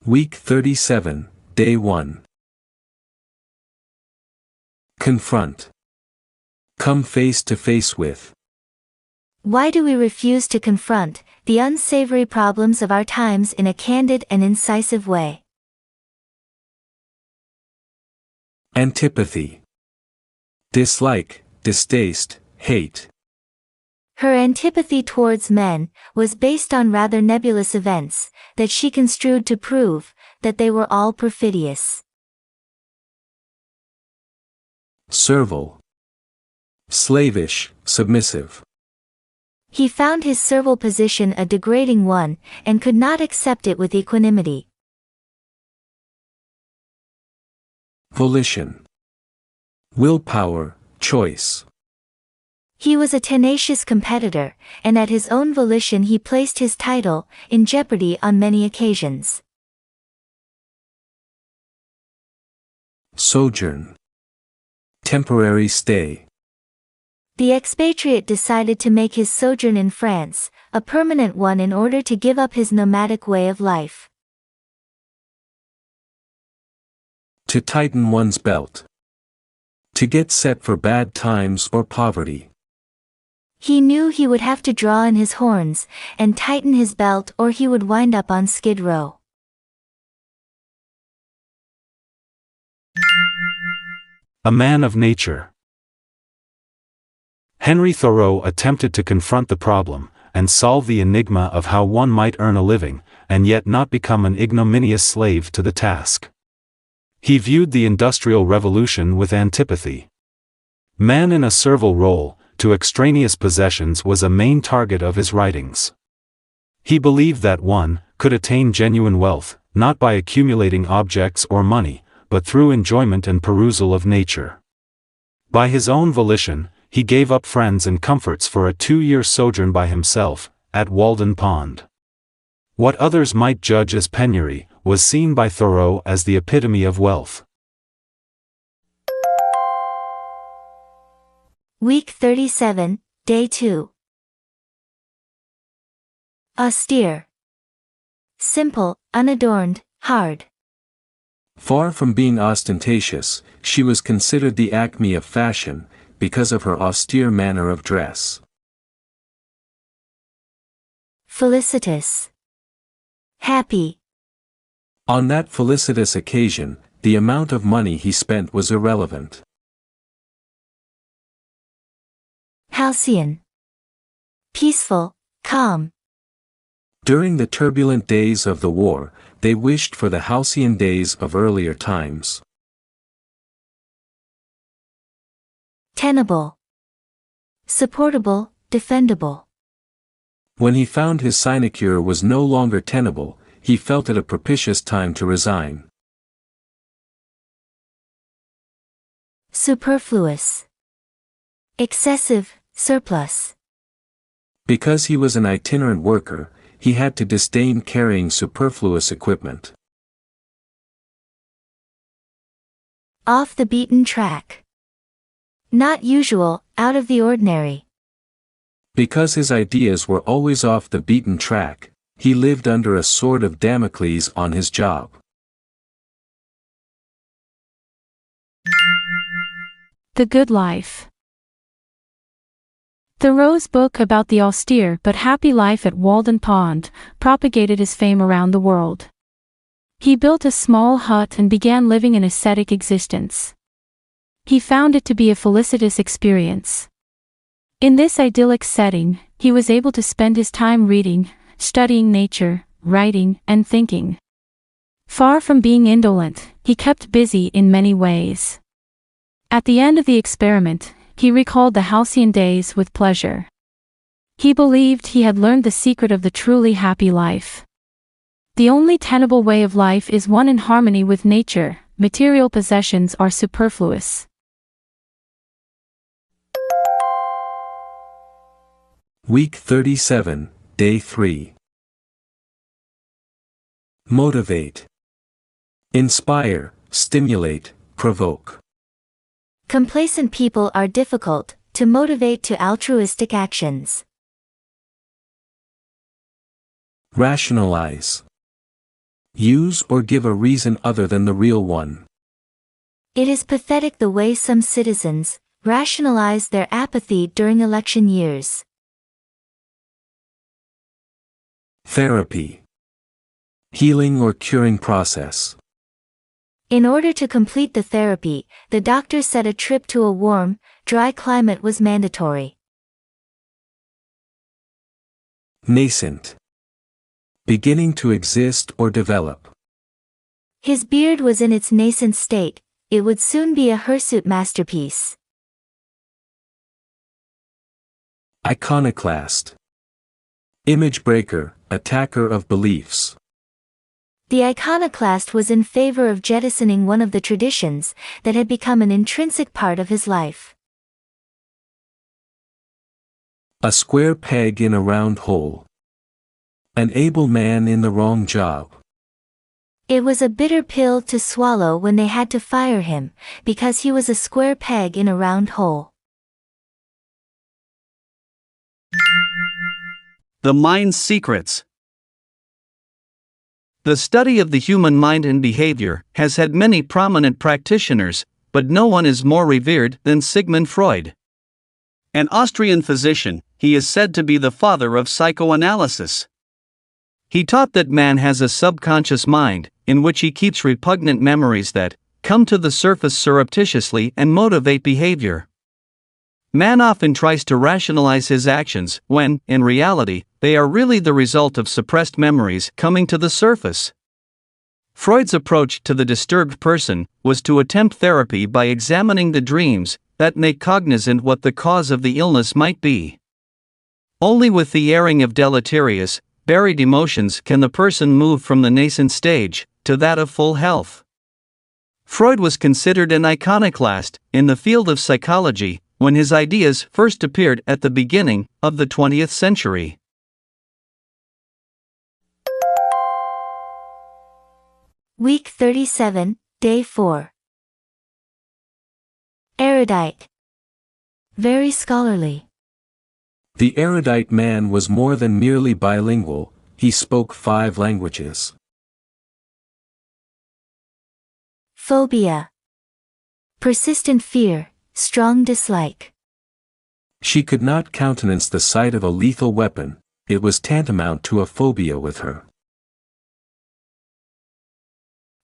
Week 37, Day 1. Confront. Come face to face with. Why do we refuse to confront the unsavory problems of our times in a candid and incisive way? Antipathy. Dislike, distaste, hate. Her antipathy towards men was based on rather nebulous events that she construed to prove that they were all perfidious. Servile. Slavish, submissive. He found his servile position a degrading one, and could not accept it with equanimity. Volition. Willpower, choice. He was a tenacious competitor, and at his own volition he placed his title in jeopardy on many occasions. Sojourn. Temporary stay. The expatriate decided to make his sojourn in France a permanent one in order to give up his nomadic way of life. To tighten one's belt. To get set for bad times or poverty. He knew he would have to draw in his horns and tighten his belt, or he would wind up on Skid Row. A man of nature. Henry Thoreau attempted to confront the problem and solve the enigma of how one might earn a living, and yet not become an ignominious slave to the task. He viewed the Industrial Revolution with antipathy. Man in a servile role to extraneous possessions was a main target of his writings. He believed that one could attain genuine wealth, not by accumulating objects or money, but through enjoyment and perusal of nature. By his own volition, he gave up friends and comforts for a 2-year sojourn by himself, at Walden Pond. What others might judge as penury, was seen by Thoreau as the epitome of wealth. Week 37, Day 2. Austere. Simple, unadorned, hard. Far from being ostentatious, she was considered the acme of fashion, because of her austere manner of dress. Felicitous. Happy. On that felicitous occasion, the amount of money he spent was irrelevant. Halcyon. Peaceful, calm. During the turbulent days of the war, they wished for the halcyon days of earlier times. Tenable. Supportable, defendable. When he found his sinecure was no longer tenable, he felt it a propitious time to resign. Superfluous. Excessive, surplus. Because he was an itinerant worker, he had to disdain carrying superfluous equipment. Off the beaten track. Not usual, out of the ordinary. Because his ideas were always off the beaten track, he lived under a sword of Damocles on his job. The Good Life. Thoreau's book about the austere but happy life at Walden Pond propagated his fame around the world. He built a small hut and began living an ascetic existence. He found it to be a felicitous experience. In this idyllic setting, he was able to spend his time reading, studying nature, writing, and thinking. Far from being indolent, he kept busy in many ways. At the end of the experiment, he recalled the halcyon days with pleasure. He believed he had learned the secret of the truly happy life. The only tenable way of life is one in harmony with nature. Material possessions are superfluous. Week 37, Day 3. Motivate. Inspire, stimulate, provoke. Complacent people are difficult to motivate to altruistic actions. Rationalize. Use or give a reason other than the real one. It is pathetic the way some citizens rationalize their apathy during election years. Therapy. Healing or curing process. In order to complete the therapy, the doctor said a trip to a warm, dry climate was mandatory. Nascent. Beginning to exist or develop. His beard was in its nascent state, it would soon be a hirsute masterpiece. Iconoclast. Image breaker, attacker of beliefs. The iconoclast was in favor of jettisoning one of the traditions that had become an intrinsic part of his life. A square peg in a round hole. An able man in the wrong job. It was a bitter pill to swallow when they had to fire him, because he was a square peg in a round hole. The Mind's Secrets. The study of the human mind and behavior has had many prominent practitioners, but no one is more revered than Sigmund Freud. An Austrian physician, he is said to be the father of psychoanalysis. He taught that man has a subconscious mind, in which he keeps repugnant memories that come to the surface surreptitiously and motivate behavior. Man often tries to rationalize his actions when, in reality, they are really the result of suppressed memories coming to the surface. Freud's approach to the disturbed person was to attempt therapy by examining the dreams that make cognizant what the cause of the illness might be. Only with the airing of deleterious, buried emotions can the person move from the nascent stage to that of full health. Freud was considered an iconoclast in the field of psychology when his ideas first appeared at the beginning of the 20th century. Week 37, Day 4. Erudite. Very scholarly. The erudite man was more than merely bilingual, he spoke 5 languages. Phobia. Persistent fear, strong dislike. She could not countenance the sight of a lethal weapon, it was tantamount to a phobia with her.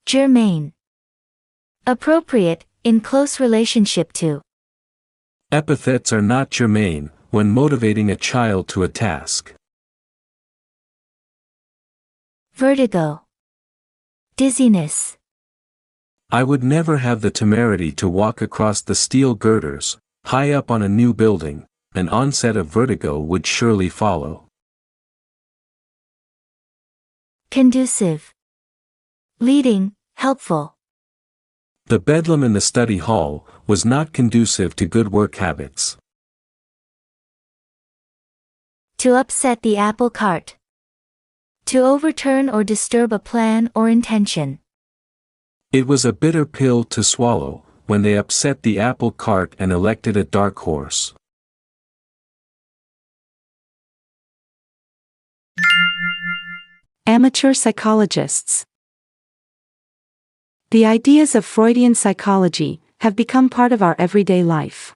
Germane. Appropriate, in close relationship to. Epithets are not germane when motivating a child to a task. Vertigo. Dizziness. I would never have the temerity to walk across the steel girders, high up on a new building, an onset of vertigo would surely follow. Conducive. Leading, helpful. The bedlam in the study hall was not conducive to good work habits. To upset the apple cart. To overturn or disturb a plan or intention. It was a bitter pill to swallow when they upset the apple cart and elected a dark horse. Amateur psychologists. The ideas of Freudian psychology have become part of our everyday life.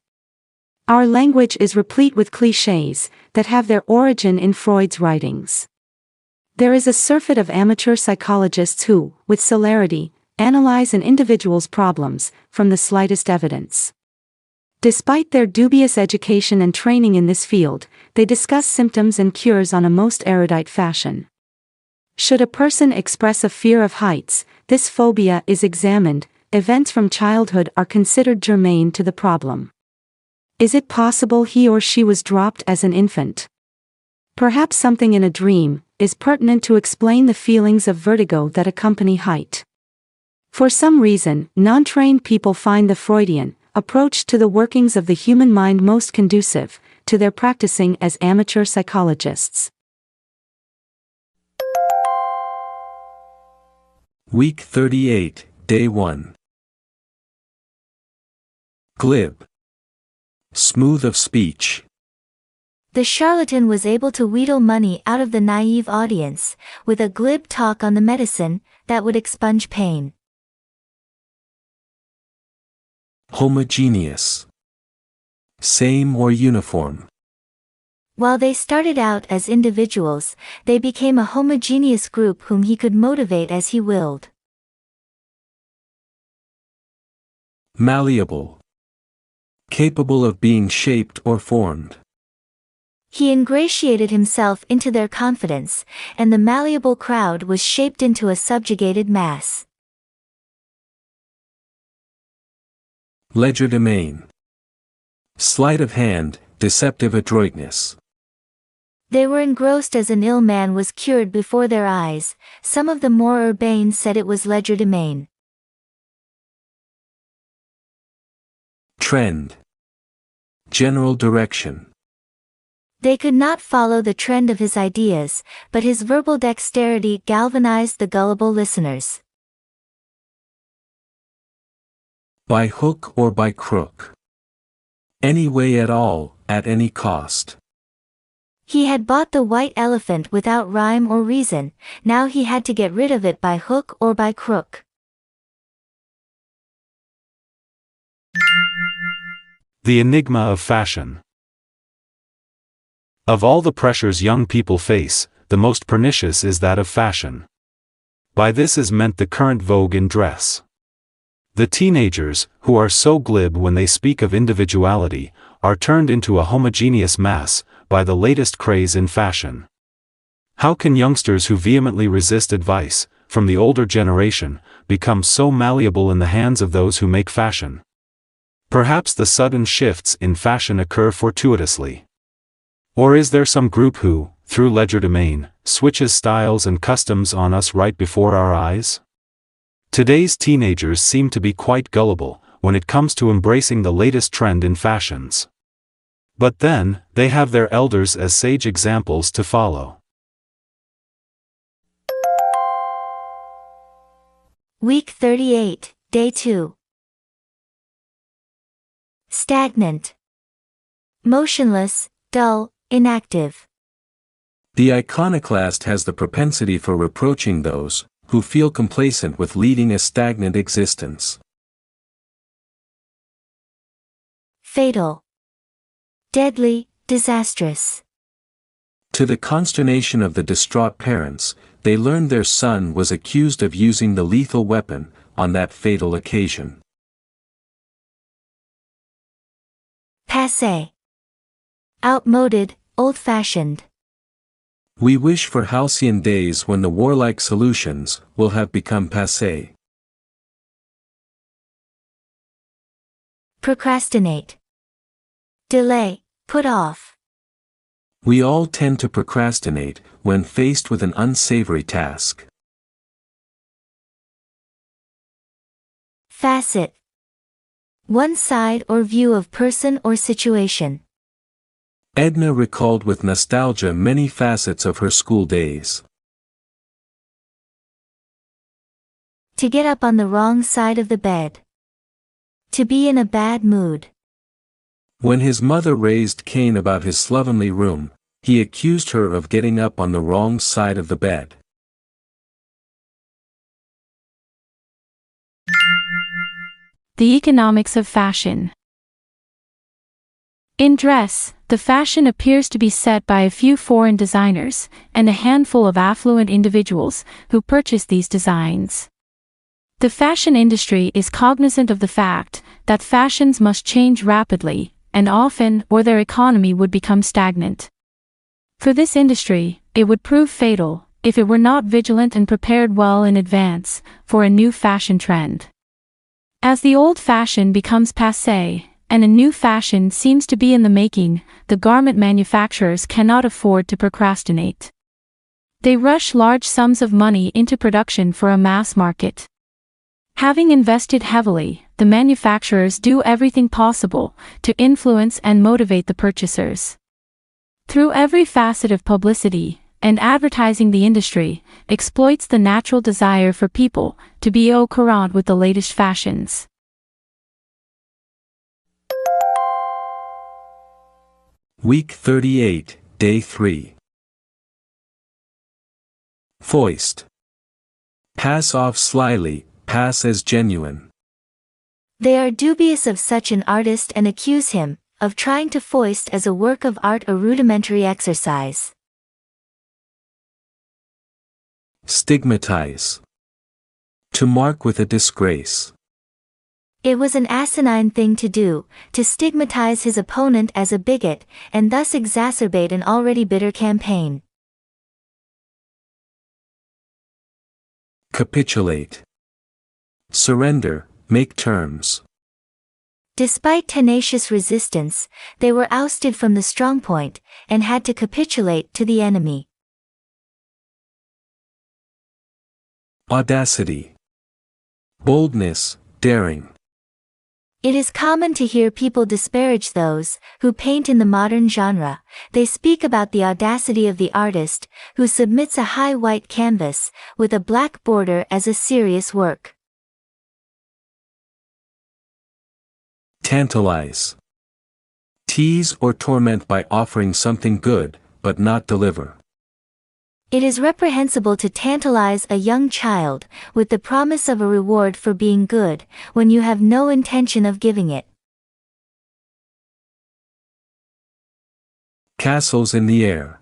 Our language is replete with clichés that have their origin in Freud's writings. There is a surfeit of amateur psychologists who, with celerity, analyze an individual's problems from the slightest evidence. Despite their dubious education and training in this field, they discuss symptoms and cures on a most erudite fashion. Should a person express a fear of heights, this phobia is examined, events from childhood are considered germane to the problem. Is it possible he or she was dropped as an infant? Perhaps something in a dream is pertinent to explain the feelings of vertigo that accompany height. For some reason, non-trained people find the Freudian approach to the workings of the human mind most conducive to their practicing as amateur psychologists. Week 38, Day 1. Glib. Smooth of speech. The charlatan was able to wheedle money out of the naive audience, with a glib talk on the medicine that would expunge pain. Homogeneous. Same or uniform. While they started out as individuals, they became a homogeneous group whom he could motivate as he willed. Malleable. Capable of being shaped or formed. He ingratiated himself into their confidence, and the malleable crowd was shaped into a subjugated mass. Legerdemain. Sleight of hand, deceptive adroitness. They were engrossed as an ill man was cured before their eyes. Some of the more urbane said it was legerdemain. Trend. General direction. They could not follow the trend of his ideas, but his verbal dexterity galvanized the gullible listeners. By hook or by crook. Any way at all, at any cost. He had bought the white elephant without rhyme or reason, now he had to get rid of it by hook or by crook. The enigma of fashion. Of all the pressures young people face, the most pernicious is that of fashion. By this is meant the current vogue in dress. The teenagers, who are so glib when they speak of individuality, are turned into a homogeneous mass by the latest craze in fashion. How can youngsters who vehemently resist advice from the older generation become so malleable in the hands of those who make fashion? Perhaps the sudden shifts in fashion occur fortuitously. Or is there some group who, through legerdemain, switches styles and customs on us right before our eyes? Today's teenagers seem to be quite gullible when it comes to embracing the latest trend in fashions. But then, they have their elders as sage examples to follow. Week 38, Day 2. Stagnant. Motionless, dull, inactive. The iconoclast has the propensity for reproaching those who feel complacent with leading a stagnant existence. Fatal. Deadly, disastrous. To the consternation of the distraught parents, they learned their son was accused of using the lethal weapon on that fatal occasion. Passé. Outmoded, old-fashioned. We wish for halcyon days when the warlike solutions will have become passé. Procrastinate. Delay, put off. We all tend to procrastinate when faced with an unsavory task. Facet. One side or view of person or situation. Edna recalled with nostalgia many facets of her school days. To get up on the wrong side of the bed. To be in a bad mood. When his mother raised Cain about his slovenly room, he accused her of getting up on the wrong side of the bed. The economics of fashion. In dress, the fashion appears to be set by a few foreign designers, and a handful of affluent individuals who purchase these designs. The fashion industry is cognizant of the fact that fashions must change rapidly, and often, or their economy would become stagnant. For this industry, it would prove fatal if it were not vigilant and prepared well in advance for a new fashion trend. As the old fashion becomes passé, and a new fashion seems to be in the making, the garment manufacturers cannot afford to procrastinate. They rush large sums of money into production for a mass market. Having invested heavily, the manufacturers do everything possible to influence and motivate the purchasers. Through every facet of publicity and advertising, the industry exploits the natural desire for people to be au courant with the latest fashions. Week 38, Day 3. Foist. Pass off slyly, pass as genuine. They are dubious of such an artist and accuse him of trying to foist as a work of art a rudimentary exercise. Stigmatize. To mark with a disgrace. It was an asinine thing to do, to stigmatize his opponent as a bigot, and thus exacerbate an already bitter campaign. Capitulate. Surrender, make terms. Despite tenacious resistance, they were ousted from the strongpoint, and had to capitulate to the enemy. Audacity. Boldness, daring. It is common to hear people disparage those who paint in the modern genre. They speak about the audacity of the artist who submits a high white canvas with a black border as a serious work. Tantalize. Tease or torment by offering something good, but not deliver. It is reprehensible to tantalize a young child with the promise of a reward for being good, when you have no intention of giving it. Castles in the air.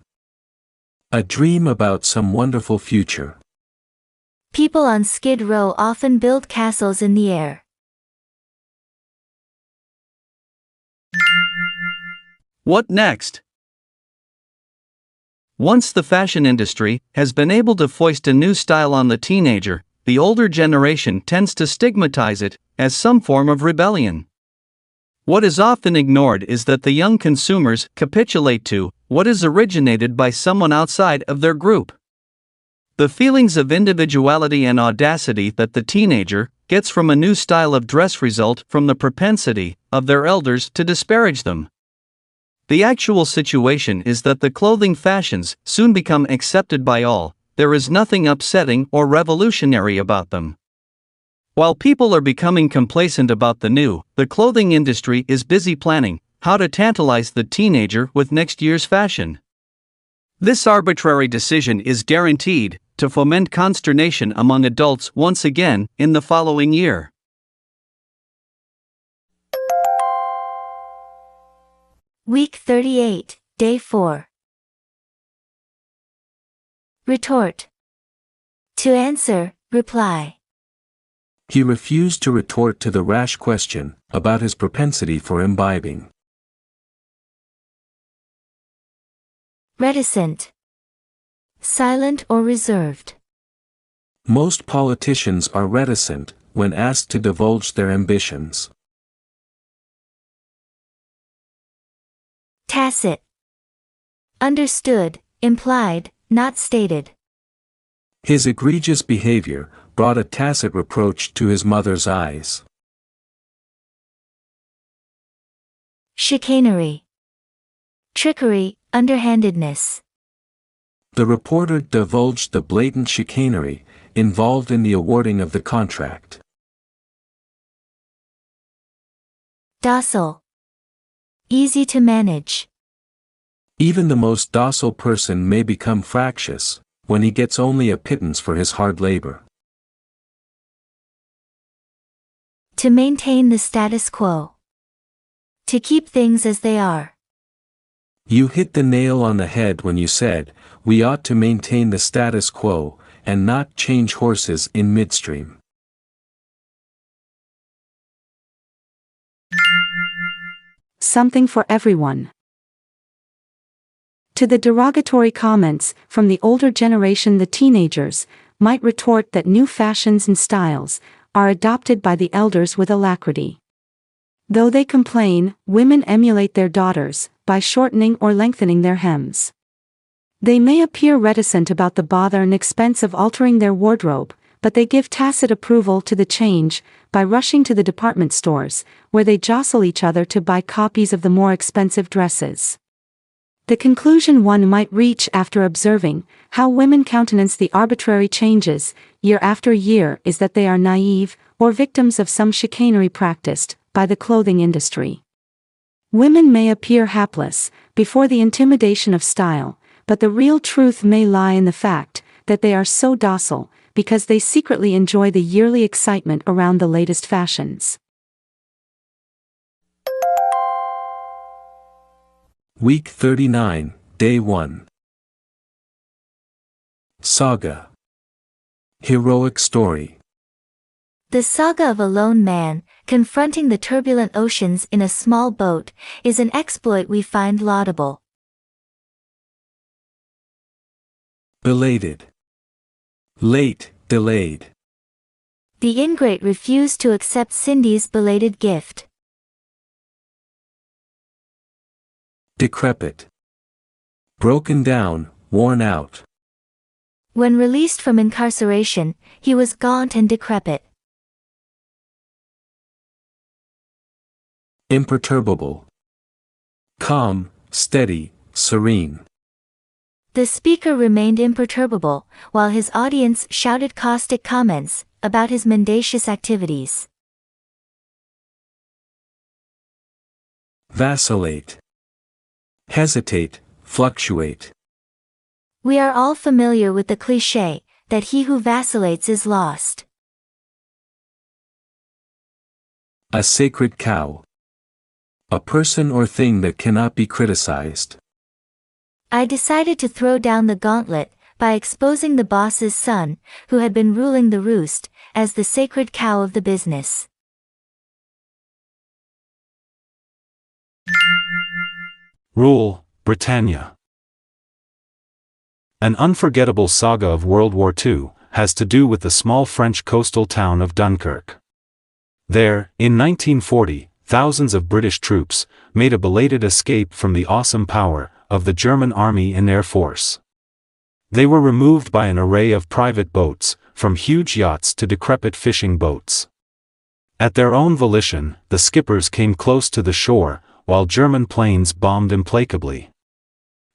A dream about some wonderful future. People on Skid Row often build castles in the air. What next? Once the fashion industry has been able to foist a new style on the teenager, the older generation tends to stigmatize it as some form of rebellion. What is often ignored is that the young consumers capitulate to what is originated by someone outside of their group. The feelings of individuality and audacity that the teenager gets from a new style of dress result from the propensity of their elders to disparage them. The actual situation is that the clothing fashions soon become accepted by all. There is nothing upsetting or revolutionary about them. While people are becoming complacent about the new, the clothing industry is busy planning how to tantalize the teenager with next year's fashion. This arbitrary decision is guaranteed to foment consternation among adults once again in the following year. Week 38, Day 4. Retort. To answer, reply. He refused to retort to the rash question about his propensity for imbibing. Reticent. Silent or reserved. Most politicians are reticent when asked to divulge their ambitions. Tacit. Understood, implied, not stated. His egregious behavior brought a tacit reproach to his mother's eyes. Chicanery. Trickery, underhandedness. The reporter divulged the blatant chicanery involved in the awarding of the contract. Docile. Easy to manage. Even the most docile person may become fractious when he gets only a pittance for his hard labor. To maintain the status quo. To keep things as they are. You hit the nail on the head when you said, we ought to maintain the status quo, and not change horses in midstream. Something for everyone. To the derogatory comments from the older generation, the teenagers might retort that new fashions and styles are adopted by the elders with alacrity. Though they complain, women emulate their daughters by shortening or lengthening their hems. They may appear reticent about the bother and expense of altering their wardrobe, but they give tacit approval to the change by rushing to the department stores, where they jostle each other to buy copies of the more expensive dresses. The conclusion one might reach after observing how women countenance the arbitrary changes year after year is that they are naive or victims of some chicanery practiced by the clothing industry. Women may appear hapless before the intimidation of style, but the real truth may lie in the fact that they are so docile because they secretly enjoy the yearly excitement around the latest fashions. Week 39, Day 1. Saga. Heroic story. The saga of a lone man, confronting the turbulent oceans in a small boat, is an exploit we find laudable. Belated. Late, delayed. The ingrate refused to accept Cindy's belated gift. Decrepit. Broken down, worn out. When released from incarceration, he was gaunt and decrepit. Imperturbable. Calm, steady, serene. The speaker remained imperturbable, while his audience shouted caustic comments about his mendacious activities. Vacillate. Hesitate, fluctuate. We are all familiar with the cliché that he who vacillates is lost. A sacred cow. A person or thing that cannot be criticized. I decided to throw down the gauntlet by exposing the boss's son, who had been ruling the roost, as the sacred cow of the business. Rule, Britannia. An unforgettable saga of World War II has to do with the small French coastal town of Dunkirk. There, in 1940, thousands of British troops made a belated escape from the awesome power of the German Army and Air Force. They were removed by an array of private boats, from huge yachts to decrepit fishing boats. At their own volition, the skippers came close to the shore, while German planes bombed implacably.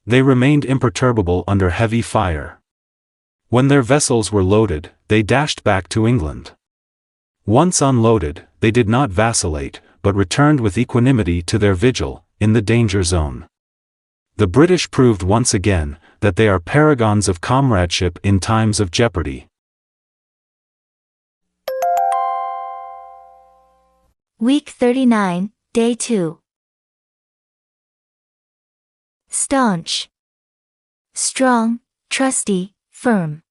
They remained imperturbable under heavy fire. When their vessels were loaded, they dashed back to England. Once unloaded, they did not vacillate, but returned with equanimity to their vigil, in the danger zone. The British proved once again that they are paragons of comradeship in times of jeopardy. Week 39, Day 2. Staunch. Strong, trusty, firm.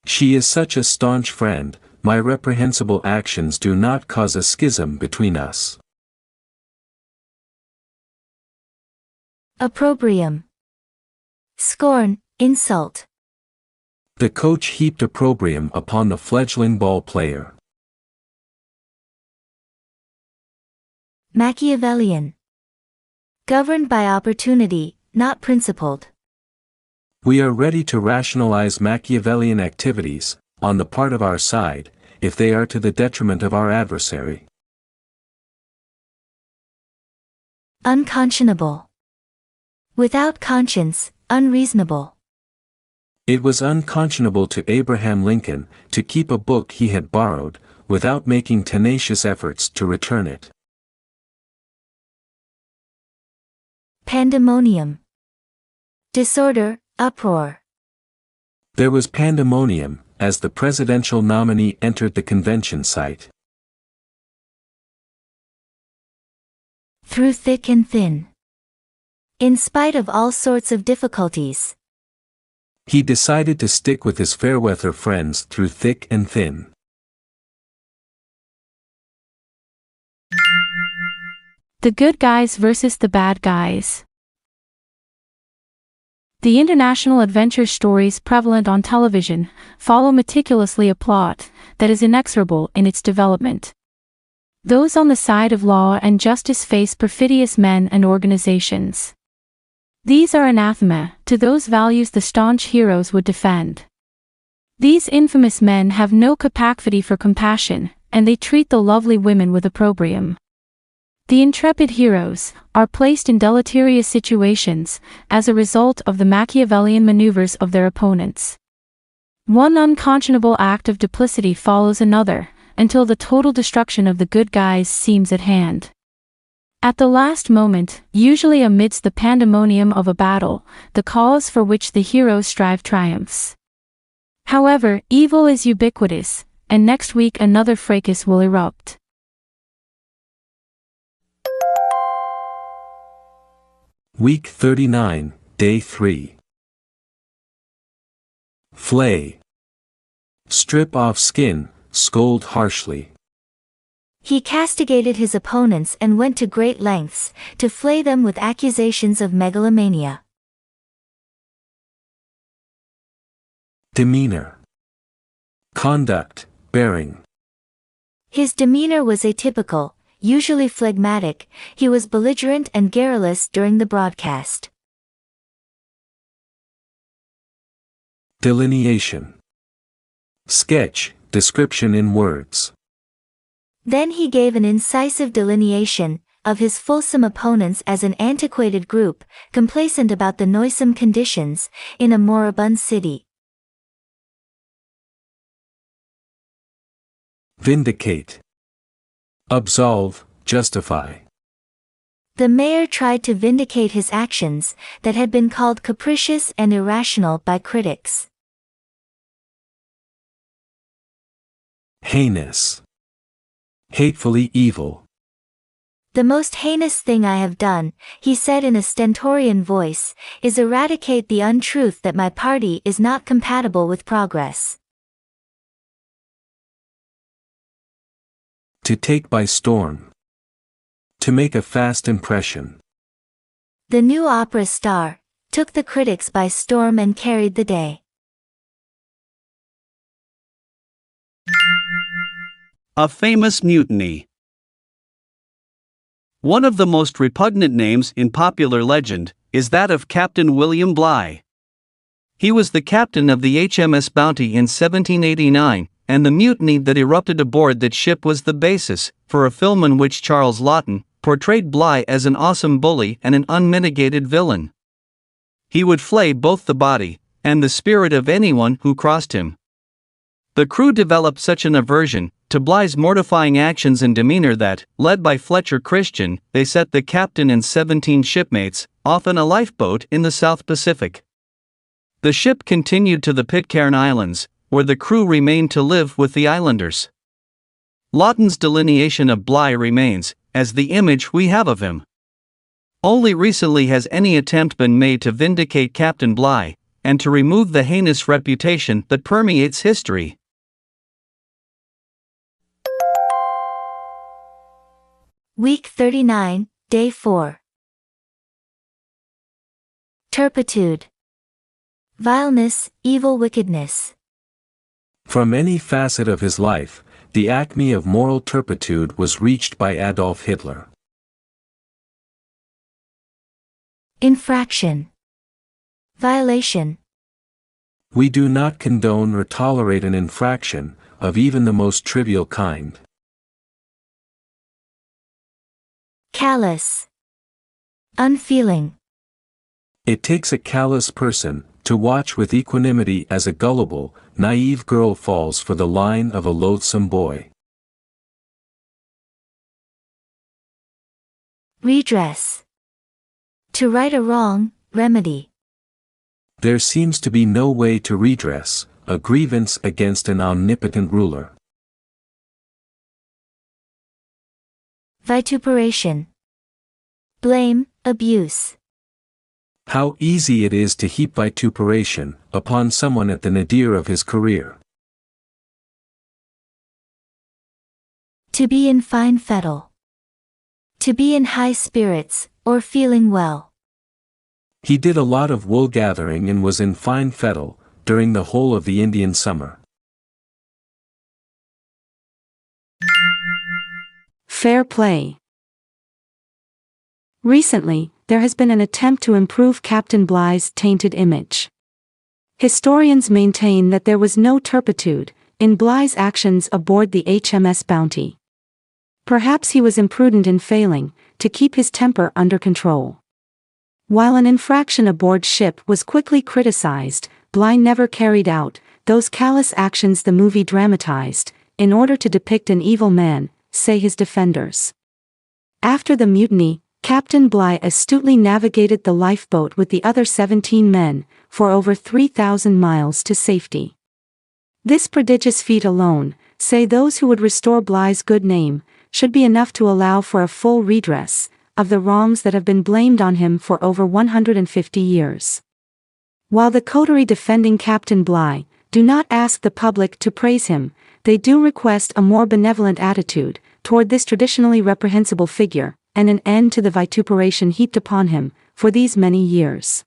She is such a staunch friend, my reprehensible actions do not cause a schism between us. Opprobrium. Scorn, insult. The coach heaped opprobrium upon the fledgling ball player. Machiavellian. Governed by opportunity, not principled. We are ready to rationalize Machiavellian activities, on the part of our side, if they are to the detriment of our adversary. Unconscionable. Without conscience, unreasonable. It was unconscionable to Abraham Lincoln to keep a book he had borrowed, without making tenacious efforts to return it. Pandemonium. Disorder, uproar. There was pandemonium, as the presidential nominee entered the convention site. Through thick and thin. In spite of all sorts of difficulties. He decided to stick with his fairweather friends through thick and thin. The good guys versus the bad guys. The international adventure stories prevalent on television follow meticulously a plot that is inexorable in its development. Those on the side of law and justice face perfidious men and organizations. These are anathema to those values the staunch heroes would defend. These infamous men have no capacity for compassion, and they treat the lovely women with opprobrium. The intrepid heroes are placed in deleterious situations as a result of the Machiavellian maneuvers of their opponents. One unconscionable act of duplicity follows another, until the total destruction of the good guys seems at hand. At the last moment, usually amidst the pandemonium of a battle, the cause for which the heroes strive triumphs. However, evil is ubiquitous, and next week another fracas will erupt. Week 39, Day 3. Flay. Strip off skin, scold harshly. He castigated his opponents and went to great lengths to flay them with accusations of megalomania. Demeanor. Conduct, bearing. His demeanor was atypical, usually phlegmatic. He was belligerent and garrulous during the broadcast. Delineation. Sketch, description in words. Then he gave an incisive delineation of his fulsome opponents as an antiquated group, complacent about the noisome conditions in a moribund city. Vindicate. Absolve, justify. The mayor tried to vindicate his actions that had been called capricious and irrational by critics. Heinous. Hatefully evil. The most heinous thing I have done, he said in a stentorian voice, is eradicate the untruth that my party is not compatible with progress. To take by storm. To make a fast impression. The new opera star took the critics by storm and carried the day. A famous mutiny. One of the most repugnant names in popular legend is that of Captain William Bligh. He was the captain of the HMS Bounty in 1789, and the mutiny that erupted aboard that ship was the basis for a film in which Charles Laughton portrayed Bligh as an awesome bully and an unmitigated villain. He would flay both the body and the spirit of anyone who crossed him. The crew developed such an aversion to Bligh's mortifying actions and demeanor that, led by Fletcher Christian, they set the captain and 17 shipmates off in a lifeboat in the South Pacific. The ship continued to the Pitcairn Islands, where the crew remained to live with the islanders. Laughton's delineation of Bligh remains as the image we have of him. Only recently has any attempt been made to vindicate Captain Bligh and to remove the heinous reputation that permeates history. Week 39, Day 4. Turpitude. Vileness, evil wickedness. From any facet of his life, the acme of moral turpitude was reached by Adolf Hitler. Infraction. Violation. We do not condone or tolerate an infraction, of even the most trivial kind. Callous. Unfeeling. It takes a callous person to watch with equanimity as a gullible, naive girl falls for the line of a loathsome boy. Redress. To right a wrong, remedy. There seems to be no way to redress a grievance against an omnipotent ruler. Vituperation. Blame, abuse. How easy it is to heap vituperation upon someone at the nadir of his career. To be in fine fettle. To be in high spirits, or feeling well. He did a lot of wool gathering and was in fine fettle during the whole of the Indian summer. Fair play. Recently, there has been an attempt to improve Captain Bligh's tainted image. Historians maintain that there was no turpitude in Bligh's actions aboard the HMS Bounty. Perhaps he was imprudent in failing to keep his temper under control. While an infraction aboard ship was quickly criticized, Bligh never carried out those callous actions the movie dramatized in order to depict an evil man, say his defenders. After the mutiny, Captain Bligh astutely navigated the lifeboat with the other 17 men, for over 3,000 miles to safety. This prodigious feat alone, say those who would restore Bligh's good name, should be enough to allow for a full redress of the wrongs that have been blamed on him for over 150 years. While the coterie defending Captain Bligh do not ask the public to praise him, they do request a more benevolent attitude toward this traditionally reprehensible figure, and an end to the vituperation heaped upon him for these many years.